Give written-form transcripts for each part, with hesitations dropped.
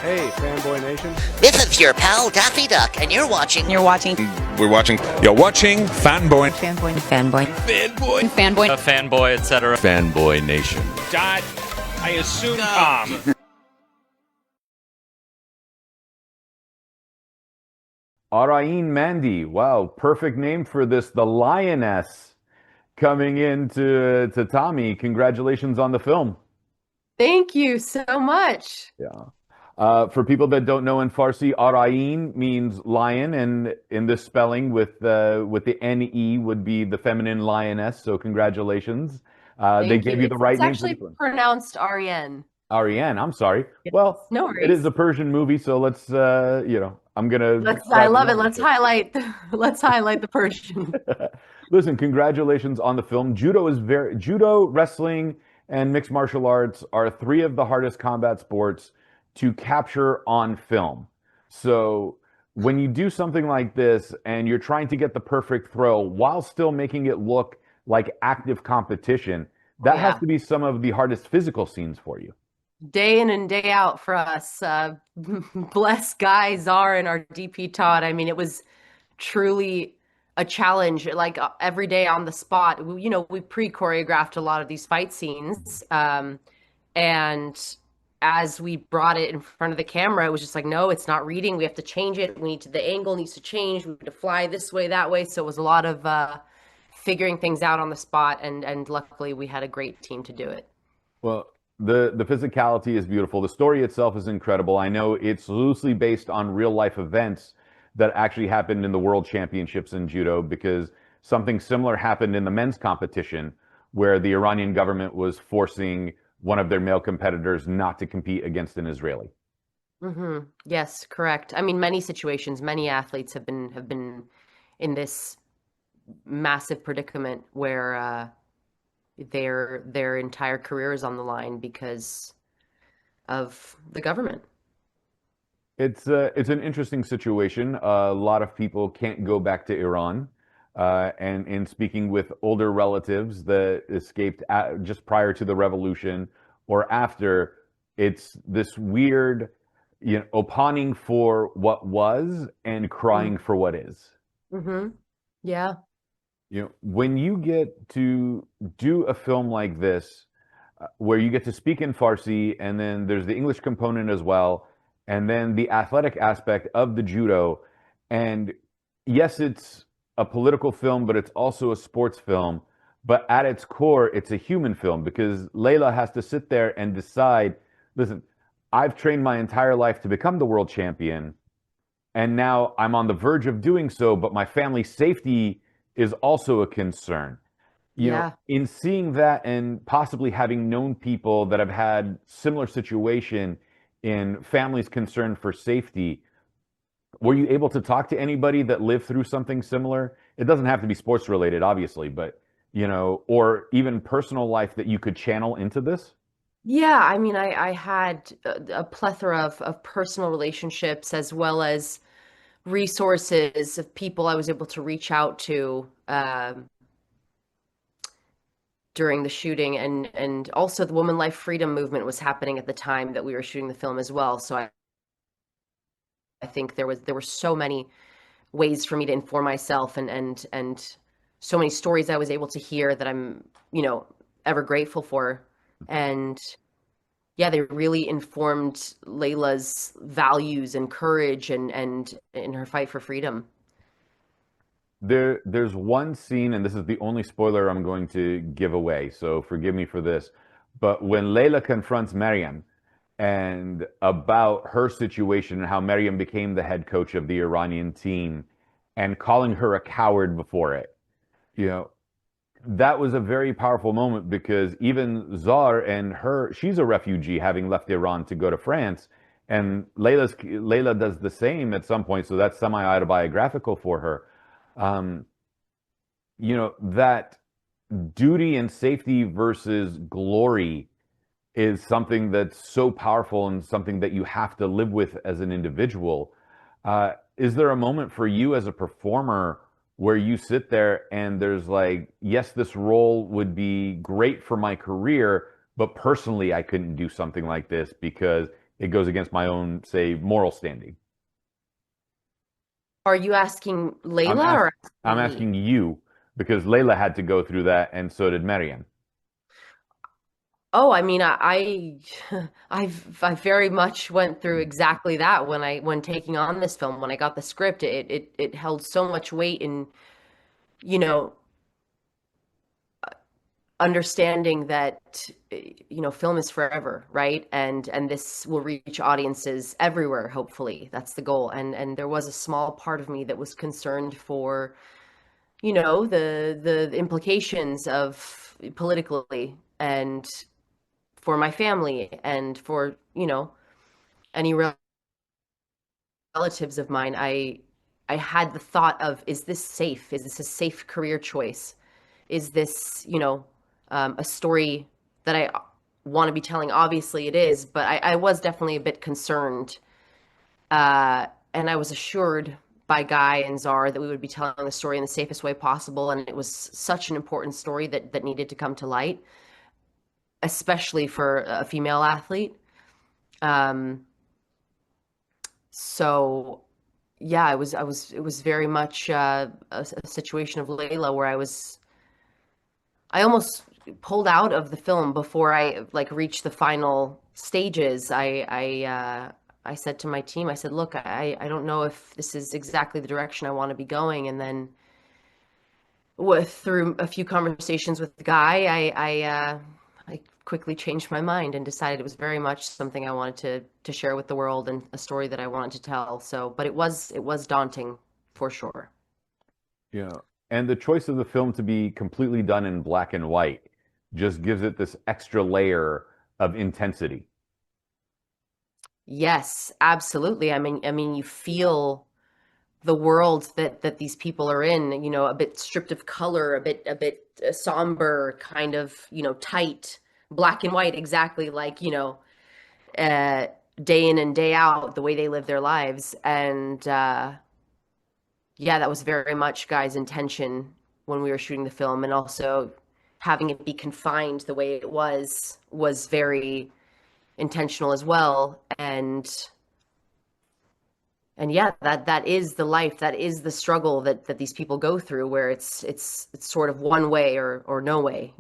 Hey, FanboyNation. This is your pal Daffy Duck, and you're watching. You're watching. We're watching. You're watching Fanboy. Fanboy. Fanboy. Fanboy. Fanboy. A fanboy, etc. FanboyNation. Dot. I assume Tom. Arienne Mandi. Wow, perfect name for this. The Lioness coming into Tatami. Congratulations on the film. Thank you so much. Yeah. For people that don't know in Farsi, Arayeen means lion, and in this spelling with the N-E would be the feminine lioness. So congratulations. They gave you the right name. It's actually pronounced Arienne. Arienne, I'm sorry. Well, no worries. It is a Persian movie, so let's I'm gonna. I love it. Let's highlight the Persian. Listen, congratulations on the film. Judo, wrestling, and mixed martial arts are three of the hardest combat sports to capture on film. So when you do something like this and you're trying to get the perfect throw while still making it look like active competition, that has to be some of the hardest physical scenes for you. Day in and day out for us. Bless Guy, Zar, and our DP Todd. I mean, it was truly a challenge, like every day on the spot. We pre-choreographed a lot of these fight scenes. And as we brought it in front of the camera, it was just like, no, it's not reading. We have to change it. The angle needs to change. We need to fly this way, that way. So it was a lot of figuring things out on the spot. And luckily we had a great team to do it. Well, the physicality is beautiful. The story itself is incredible. I know it's loosely based on real life events that actually happened in the World Championships in Judo, because something similar happened in the men's competition where the Iranian government was forcing one of their male competitors not to compete against an Israeli. Mm-hmm. Yes, correct. I mean, many situations, many athletes have been in this massive predicament where their entire career is on the line because of the government. It's an interesting situation. A lot of people can't go back to Iran. And in speaking with older relatives that escaped just prior to the revolution or after, it's this weird, opining for what was and crying for what is. Mm-hmm. Yeah. When you get to do a film like this, where you get to speak in Farsi, and then there's the English component as well, and then the athletic aspect of the judo, and yes, it's a political film, but it's also a sports film. But at its core, it's a human film, because Leila has to sit there and decide, listen, I've trained my entire life to become the world champion, and now I'm on the verge of doing so, but my family's safety is also a concern. In seeing that and possibly having known people that have had similar situation in families concerned for safety, were you able to talk to anybody that lived through something similar? It doesn't have to be sports related, obviously, but, or even personal life that you could channel into this? Yeah, I mean, I had a plethora of personal relationships, as well as resources of people I was able to reach out to during the shooting, and also the Woman Life Freedom movement was happening at the time that we were shooting the film as well. So I think there were so many ways for me to inform myself, and so many stories I was able to hear that I'm ever grateful for. And yeah, they really informed Leila's values and courage and in her fight for freedom. There's one scene, and this is the only spoiler I'm going to give away, so forgive me for this. But when Leila confronts Maryam and about her situation and how Maryam became the head coach of the Iranian team and calling her a coward before it, that was a very powerful moment, because even Zar and her, she's a refugee having left Iran to go to France, and Leila does the same at some point, so that's semi-autobiographical for her. That duty and safety versus glory is something that's so powerful and something that you have to live with as an individual. Is there a moment for you as a performer where you sit there and there's like, yes, this role would be great for my career, but personally I couldn't do something like this because it goes against my own, say, moral standing. Are you asking I'm Leila ask, or I'm asking me? asking you because Leila had to go through that, and so did Mariam. Oh, I mean, I very much went through exactly that when taking on this film. When I got the script, it held so much weight in, you know, understanding that film is forever, right? And this will reach audiences everywhere, hopefully. That's the goal. And there was a small part of me that was concerned for, the implications of politically and for my family and for, any relatives of mine. I had the thought of, is this safe? Is this a safe career choice? Is this, a story that I want to be telling? Obviously it is, but I was definitely a bit concerned. And I was assured by Guy and Zar that we would be telling the story in the safest way possible. And it was such an important story that needed to come to light, especially for a female athlete. Um, so yeah, it was very much a situation of Leila where I almost pulled out of the film before I like reached the final stages. I said to my team, I said, look, I don't know if this is exactly the direction I want to be going. And then through a few conversations with the guy, I quickly changed my mind and decided it was very much something I wanted to share with the world and a story that I wanted to tell. So, but it was daunting for sure. Yeah. And the choice of the film to be completely done in black and white just gives it this extra layer of intensity. Yes, absolutely. I mean, you feel the world that these people are in, a bit stripped of color, a bit somber, kind of, tight, black and white, exactly like, uh, day in and day out, the way they live their lives. And yeah, that was very much Guy's intention when we were shooting the film, and also having it be confined the way it was very intentional as well. And yeah, that is the life, that is the struggle that these people go through, where it's sort of one way or no way.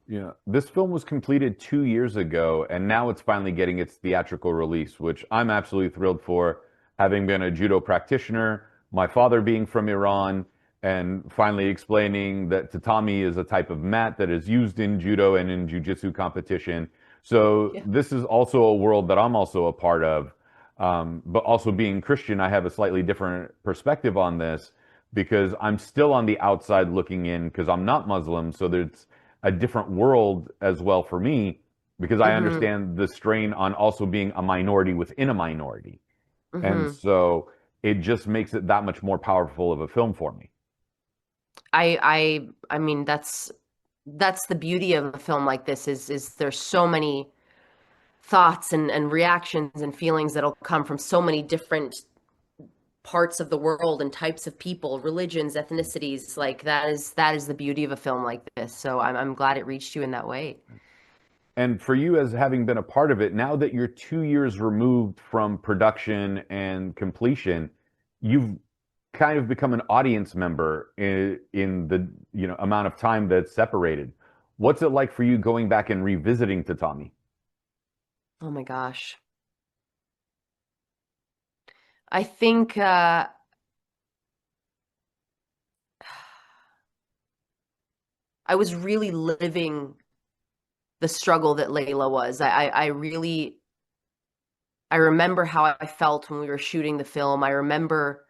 Yeah. This film was completed 2 years ago, and now it's finally getting its theatrical release, which I'm absolutely thrilled for, having been a judo practitioner, my father being from Iran, and finally explaining that tatami is a type of mat that is used in judo and in jiu-jitsu competition. So Yeah. this is also a world that I'm also a part of. But also being Christian, I have a slightly different perspective on this because I'm still on the outside looking in because I'm not Muslim. So there's a different world as well for me because I Mm-hmm. understand the strain on also being a minority within a minority. And Mm-hmm. so it just makes it that much more powerful of a film for me. I mean, that's the beauty of a film like this, is there's so many thoughts and reactions and feelings that'll come from so many different parts of the world and types of people, religions, ethnicities. Like that is the beauty of a film like this. So I'm glad it reached you in that way. And for you, as having been a part of it, now that you're 2 years removed from production and completion, you've kind of become an audience member in the amount of time that's separated. What's it like for you going back and revisiting Tatami? Oh my gosh. I think I was really living the struggle that Layla was. I really I remember how I felt when we were shooting the film. I remember,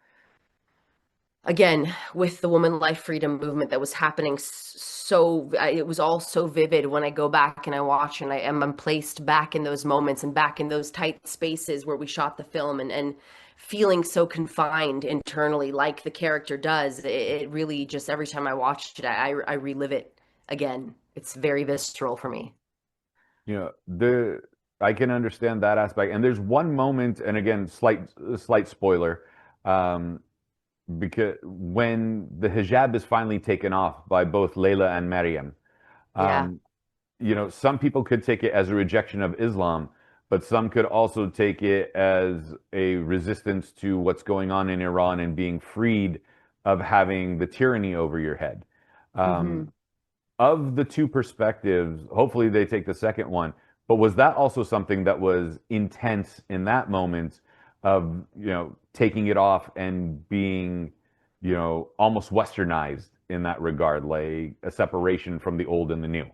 again, with the woman life freedom movement that was happening, it was all so vivid when I go back and I watch, and I'm placed back in those moments and back in those tight spaces where we shot the film, and feeling so confined internally like the character does. It really just, every time I watched it, I relive it again. It's very visceral for me. The I can understand that aspect. And there's one moment, and again, slight spoiler, um, because when the hijab is finally taken off by both Leila and Maryam, Yeah. um, some people could take it as a rejection of Islam, but some could also take it as a resistance to what's going on in Iran and being freed of having the tyranny over your head. Hmm. Of the two perspectives, hopefully they take the second one, but was that also something that was intense in that moment of, taking it off and being, almost westernized in that regard, like a separation from the old and the new?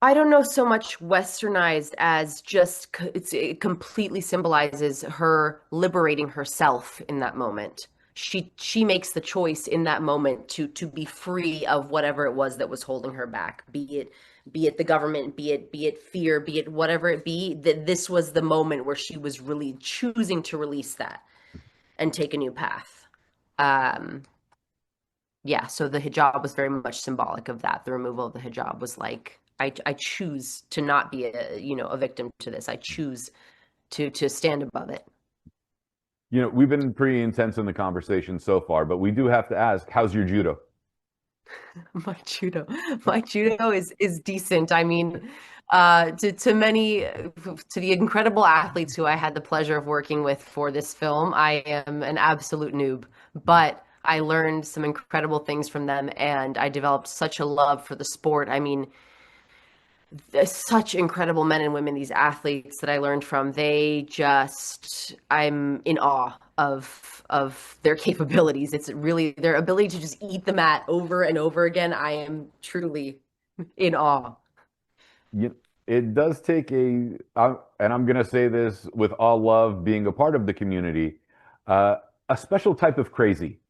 I don't know so much westernized as just it completely symbolizes her liberating herself in that moment. She makes the choice in that moment to be free of whatever it was that was holding her back, be it the government, be it fear, be it whatever it be, that this was the moment where she was really choosing to release that and take a new path. Um, yeah, so the hijab was very much symbolic of that. The removal of the hijab was like, I choose to not be a victim to this. I choose to stand above it. We've been pretty intense in the conversation so far, but we do have to ask, how's your judo? My judo, my judo is decent. I mean, to many, to the incredible athletes who I had the pleasure of working with for this film, I am an absolute noob. But I learned some incredible things from them, and I developed such a love for the sport. I mean, there's such incredible men and women, these athletes that I learned from. I'm in awe of their capabilities. It's really their ability to just eat the mat over and over again. I am truly in awe. You, it does take and I'm going to say this with all love, being a part of the community, uh, a special type of crazy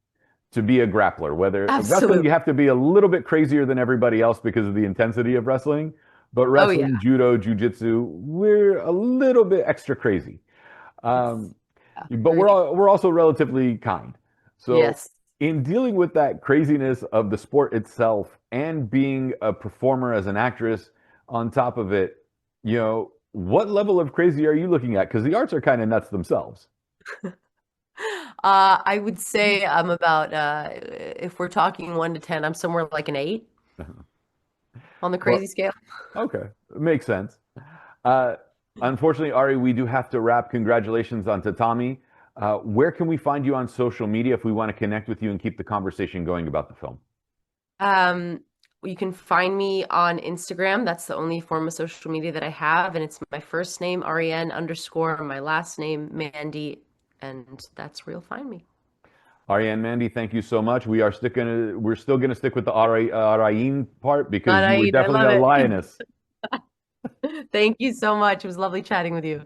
to be a grappler. Whether wrestling, Absolutely. you have to be a little bit crazier than everybody else because of the intensity of wrestling. But Oh yeah. wrestling, judo, jujitsu, we're a little bit extra crazy. It's Um, yeah, but very true. we're also relatively kind. So Yes. in dealing with that craziness of the sport itself and being a performer as an actress on top of it, what level of crazy are you looking at? Because the arts are kind of nuts themselves. I would say I'm about if we're talking 1 to 10, I'm somewhere like an 8 on the Well, crazy scale. okay, makes sense. Uh, Unfortunately, Ari, we do have to wrap. Congratulations on Tatami. Where can we find you on social media if we want to connect with you and keep the conversation going about the film? Um, you can find me on Instagram. That's the only form of social media that I have, and it's my first name, Arienne underscore, my last name, Mandi, and that's where you'll find me. Arienne Mandi, thank you so much. We're still gonna stick with the Arayeen part because you were Arayeen, I definitely love a it. lioness. Thank you so much. It was lovely chatting with you.